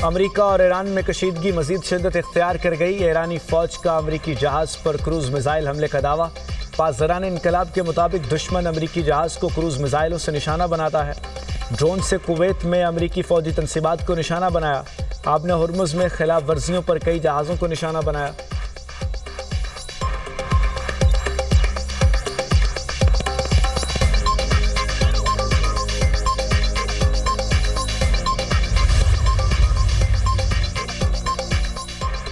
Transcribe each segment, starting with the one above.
America और Iran में कशीदगी मजीद शिद्दत इख्तियार कर गई। ईरानी फौज का अमेरिकी जहाज़ पर क्रूज़ मिसाइल हमले का दावा। पासदारान इनकलाब के मुताबिक दुश्मन अमेरिकी जहाज़ को क्रूज़ मिसाइलों से निशाना बनाता है। ड्रोन से कुवैत में अमेरिकी फौजी तनसीबात को निशाना बनाया। आपने हुर्मुज़ में खिलाफ वर्जियों पर कई जहाज़ों को निशाना बनाया।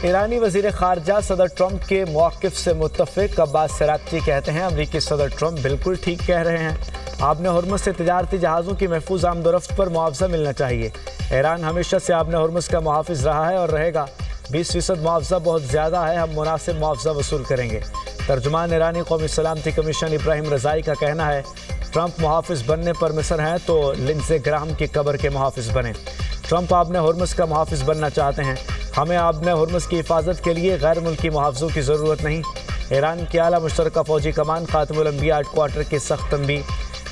ईरानी वज़ीर ख़ारजा सदर ट्रंप के मौक़िफ़ से मुत्तफ़िक़ अब्बास सराक्ची कहते हैं अमरीकी सदर ट्रंप बिल्कुल ठीक कह रहे हैं। आपने हुर्मुज़ से तिजारती जहाज़ों की महफूज आमदोरफ्त पर मुआवजा मिलना चाहिए। ईरान हमेशा से आपने हुर्मुज़ का मुहाफ़िज़ रहा है और रहेगा। 20% मुआवजा बहुत ज़्यादा है, हम मुनासिब मुआवजा वसूल करेंगे। तर्जुमान ईरानी कौमी सलामती कमीशन इब्राहिम रज़ाई का कहना है ट्रंप मुहाफ़िज़ बनने पर मिस्र हैं तो लिंडसे ग्राहम की कब्र के मुहाफ़िज़ बने। ट्रंप आपने हुर्मुज़ का मुहाफ़िज़ बनना चाहते हैं, हमें आपने हुर्मुज़ की हिफाजत के लिए गैर मुल्की मुहाफ़िज़ों की ज़रूरत नहीं। ईरान की आला मुश्तरका फ़ौजी कमान ख़ातिमुल अंबिया हेडक्वार्टर के सख्त तंबीह।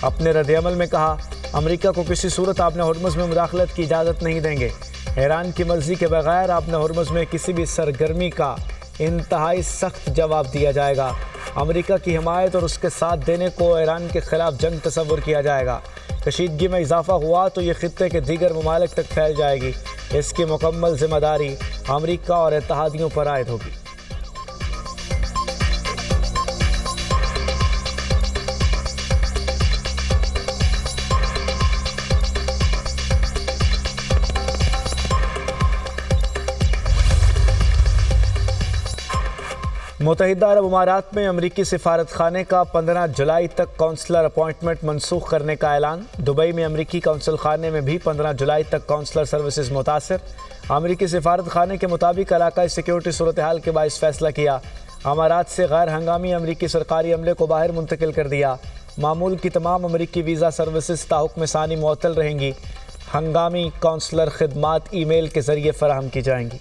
अपने रद्द-ए-अमल में कहा अमेरिका को किसी सूरत आपने हुर्मुज़ में मुदाखलत की इजाज़त नहीं देंगे। ईरान की मर्ज़ी के बगैर आपने हुर्मुज़ में किसी भी सरगर्मी का इंतहाई सख्त जवाब दिया जाएगा। अमेरिका की हिमायत और उसके साथ देने को ईरान के ख़िलाफ़ जंग तस्वुर किया जाएगा। कशीदगी में इजाफ़ा हुआ तो ये ख़ित्ते के दीगर ममालिक तक फैल जाएगी। इसकी मुकम्मल ज़िम्मेदारी अमेरिका और इत्तेहादियों पर आयद होगी। मुत्तहिदा अरब अमारात में अमरीकी सिफारत खाने का 15 जुलाई तक काउंसलर अपॉइंटमेंट मनसूख करने का ऐलान। दुबई में अमरीकी काउंसिल खाने में भी 15 जुलाई तक काउंसलर सर्विसेज मुतासर। अमरीकी सिफारत खाने के मुताबिक इलाकाई सिक्योरिटी सूरत हाल के बायस फैसला किया। अमारात से गैर हंगामी अमरीकी सरकारी अमले को बाहर मुंतकिल कर दिया। मामूल की तमाम अमरीकी वीज़ा सर्विसेज ताहुक्म सानी मुअत्तल रहेंगी। हंगामी काउंसलर खिदमात ईमेल के ज़रिए फराहम की जाएंगी।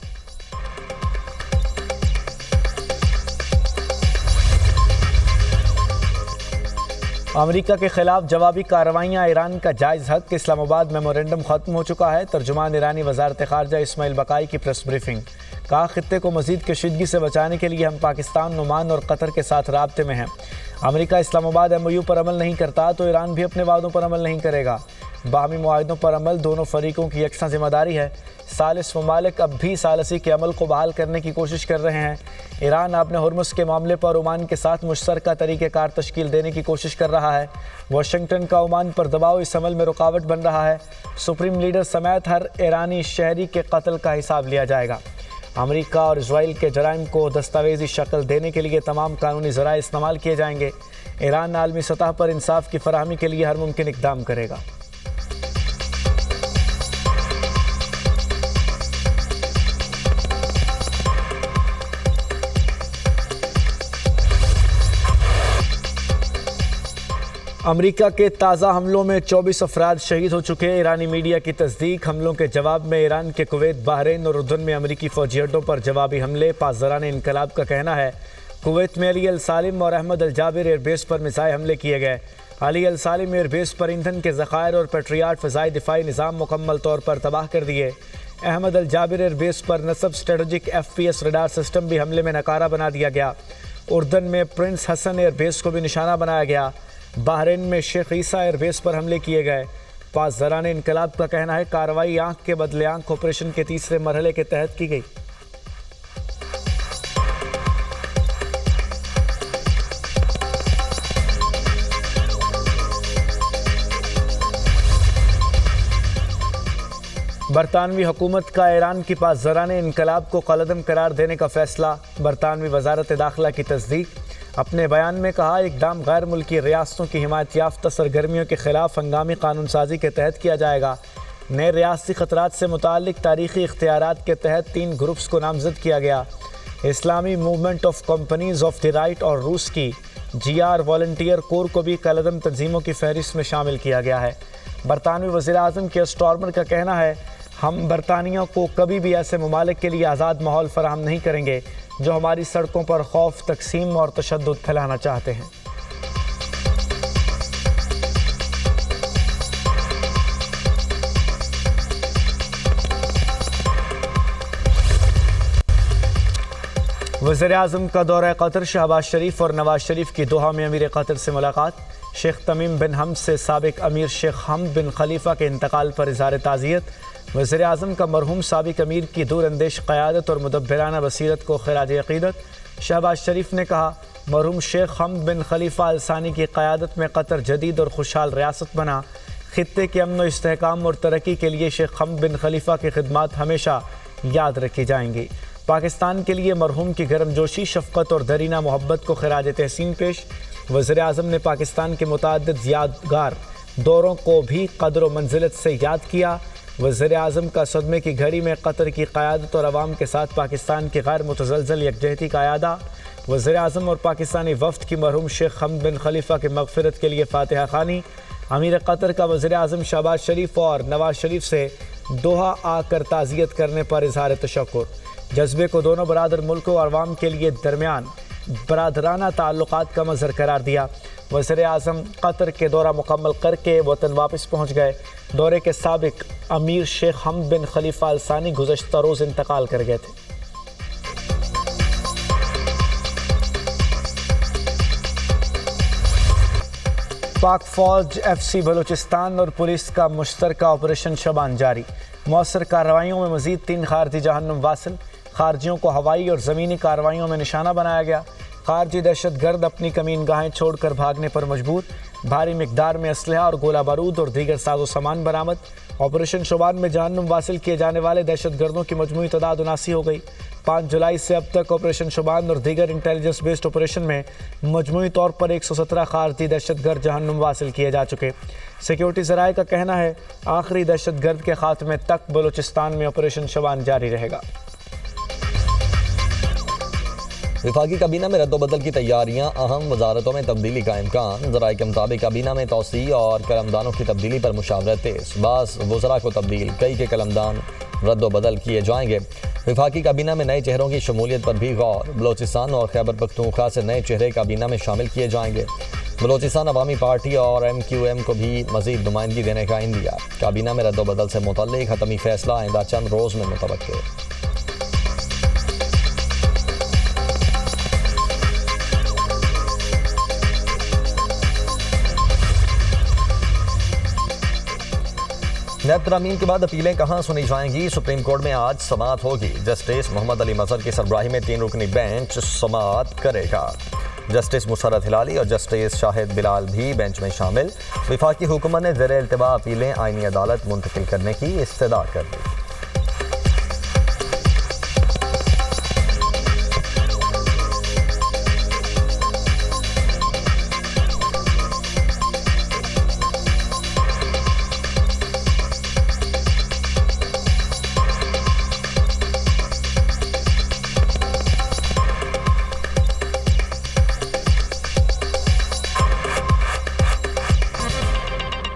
अमेरिका के खिलाफ जवाबी कार्रवाइयाँ, ईरान का जायज़ हक। इस्लामाबाद मेमोरेंडम ख़त्म हो चुका है। तर्जुमान ईरानी वज़ारत ख़ारजा इस्माइल बकाई की प्रेस ब्रीफिंग। कहा खित्ते को मज़ीद कशीदगी से बचाने के लिए हम पाकिस्तान, ओमान और कतर के साथ राब्ते में हैं। अमेरिका इस्लामाबाद MOU पर अमल नहीं करता तो ईरान भी अपने वादों पर अमल नहीं करेगा। बाहमी मुआहिदों पर अमल दोनों फरीकों की यकसा जिम्मेदारी है। सालिस ममालिक अब भी सालसी के अमल को बहाल करने की कोशिश कर रहे हैं। ईरान आपने हुर्मुज़ के मामले पर ओमान के साथ मुश्तरका तरीक़ेकार तश्कील देने की कोशिश कर रहा है। वाशिंगटन का ओमान पर दबाव इस अमल में रुकावट बन रहा है। सुप्रीम लीडर समेत हर ईरानी शहरी के कत्ल का हिसाब लिया जाएगा। अमेरिका और इजराइल के जराइम को दस्तावेजी शक्ल देने के लिए तमाम कानूनी ज़राए इस्तेमाल किए जाएंगे। ईरान आलमी सतह पर इंसाफ की फराहमी के लिए हर मुमकिन इक़दाम करेगा। अमेरिका के ताज़ा हमलों में 24 अफराद शहीद हो चुके हैं। ईरानी मीडिया की तस्दीक। हमलों के जवाब में ईरान के कुवैत, बहरीन और उर्दन में अमेरिकी फ़ौजी अड्डों पर जवाबी हमले। पासदारान इनकलाब का कहना है कुवैत में अली अल सालिम और अहमद अल जाबिर एयरबेस पर मिसाइल हमले किए गए। अली अल सालिम एयरबेस पर ईंधन के ज़खायर और पेट्रियाट फ़िज़ाई दिफाई निज़ाम मुकम्मल तौर पर तबाह कर दिए। अहमद अल जाबिर एयरबेस पर नस्ब स्ट्रेटजिक FPS रडार सिस्टम भी हमले में नकारा बना दिया गया। उर्दन में प्रिंस हसन एयरबेस को भी निशाना बनाया गया। बहरीन में शेख ईसा एयरबेस पर हमले किए गए। पासदारान इनकलाब का कहना है कार्रवाई आंख के बदले आंख ऑपरेशन के तीसरे मरहले के तहत की गई। बरतानवी हुकूमत का ईरान की पासदारान इनकलाब को कलअदम करार देने का फैसला। बरतानवी वजारत दाखिला की तस्दीक। अपने बयान में कहा इक़दाम गैर मुल्की रियासतों की हिमायत याफ्ता सरगर्मियों के ख़िलाफ़ हंगामी कानून साजी के तहत किया जाएगा। नए रियासती ख़तरात से मुताल्लिक़ तारीख़ी इख्तियारात के तहत 3 ग्रुप्स को नामज़द किया गया। इस्लामी movement of companies of the right और रूस की GR वॉलंटियर कोर को भी कलअदम तंजीमों की फहरिस्त में शामिल किया गया है। बरतानवी वज़ीर-ए-आज़म के स्टॉर्मर का कहना है हम बरतानियों को कभी भी ऐसे ममालिक के लिए आज़ाद माहौल फराहम नहीं करेंगे जो हमारी सड़कों पर खौफ, तकसीम और तशद्दुद फैलाना चाहते हैं। वज़ीर-ए-आज़म का दौरा कतर, शहबाज शरीफ और नवाज शरीफ की दोहा में अमीर कतर से मुलाकात। शेख तमीम बिन हमद से साबिक अमीर शेख हमद बिन खलीफा के इंतकाल पर इज़हार ताज़ियत। वज़ीर-ए-आज़म का मरहूम साबिक अमीर की दूरअंदेश क़यादत और मुदब्बिराना बसीरत को ख़िराज अक़ीदत। शहबाज शरीफ ने कहा, मरहूम शेख हमद बिन खलीफा अल-सानी की क़यादत में कतर जदीद और खुशहाल रियासत बना। ख़ित्ते के अमन व इस्तेहकाम और तरक्की के लिए शेख हमद बिन खलीफा की खिदमात हमेशा याद रखी जाएंगी। पाकिस्तान के लिए मरहूम की गर्मजोशी, शफ़क़त और दरीना मोहब्बत को ख़िराज तहसीन पेश। वज़ीर-ए-आज़म ने पाकिस्तान के मुतअद्दिद यादगार दौरों को भी क़द्र व मंज़िलत से याद किया। वज़ीर-ए-आज़म का सदमे की घड़ी में कतर की क़यादत और अवाम के साथ पाकिस्तान की गैर मुतज़लज़ल यकजहती का अयादा। वज़ीर-ए-आज़म और पाकिस्तानी वफ़द की मरहूम शेख हमद बिन खलीफा की मग़फ़िरत के लिए फ़ातिहा ख़ानी। अमीर कतर का वज़ीर-ए-आज़म शहबाज शरीफ और नवाज शरीफ से दोहा आकर ताज़ियत करने पर इज़हार तशक्कुर। जज्बे को दोनों बरादर मुल्कों और अवाम के लिए दरमियान बरादराना ताल्लुक़ात का मज़हर करार दिया। वज़ीर-ए-आज़म कतर के दौरा मुकम्मल करके वतन वापस पहुँच गए। दौरे के साबिक अमीर शेख हमद बिन खलीफा अल-सानी गुज़श्ता रोज़ इंतकाल कर गए थे। पाक फ़ौज, FC बलूचिस्तान और पुलिस का मुश्तरका ऑपरेशन शबान जारी। मौसर कार्रवाइयों में मज़ीद 3 खारजी जहन्नुम वासिल। खारजियों को हवाई और ज़मीनी कार्रवाइयों में निशाना बनाया गया। खारजी दहशतगर्द अपनी कमीनगाहें छोड़कर भागने पर मजबूर। भारी मिकदार में असलहा और गोला बारूद और दीगर साजो सामान बरामद। ऑपरेशन शबान में जहन्नुम वासिल किए जाने वाले दहशतगर्दों की मजमूई तादाद 79 हो गई। 5 जुलाई से अब तक ऑपरेशन शबान और दीगर इंटेलिजेंस बेस्ड ऑपरेशन में मजमूई तौर पर 117 खारजी दहशतगर्द जहन्नुम वासिल किए जा चुके। सिक्योरिटी ज़राए का कहना है, आखिरी दहशतगर्द के खात्मे तक बलूचिस्तान में ऑपरेशन शबान जारी रहेगा। वफाकी काबीना में रद्दोबदल की तैयारियां, अहम वजारतों में तब्दीली का इम्कान। ज़राए के मुताबिक काबीना में तोसी और कलमदानों की तब्दीली पर मुशावरत तेज़। बाज़ वज़रा को तब्दील, कई के कलमदान रद्दोबदल किए जाएंगे। वफाकी काबीना में नए चेहरों की शमूलियत पर भी गौर। बलोचिस्तान और खैबर पख्तूनख्वा से नए चेहरे काबीना में शामिल किए जाएंगे। बलोचिस्तान अवामी पार्टी और MQM को भी मज़ीद नुमाइंदगी देने का इंदिया। काबीना में रद्दोबदल से मुतल्लिक़ हतमी फैसला आइंदा चंद रोज़ में मुतवक्किल। नैब तरामीम के बाद अपीलें कहाँ सुनी जाएंगी? सुप्रीम कोर्ट में आज समाअत होगी। जस्टिस मोहम्मद अली मजहर की सरबराही में 3 रुकनी बेंच समाअत करेगा। जस्टिस मुसर्रत हिलाली और जस्टिस शाहिद बिलाल भी बेंच में शामिल। वफाकी हुकूमत ने ज़ेर इल्तिवा अपीलें आईनी अदालत मुंतकिल करने की इस्तदा कर दी।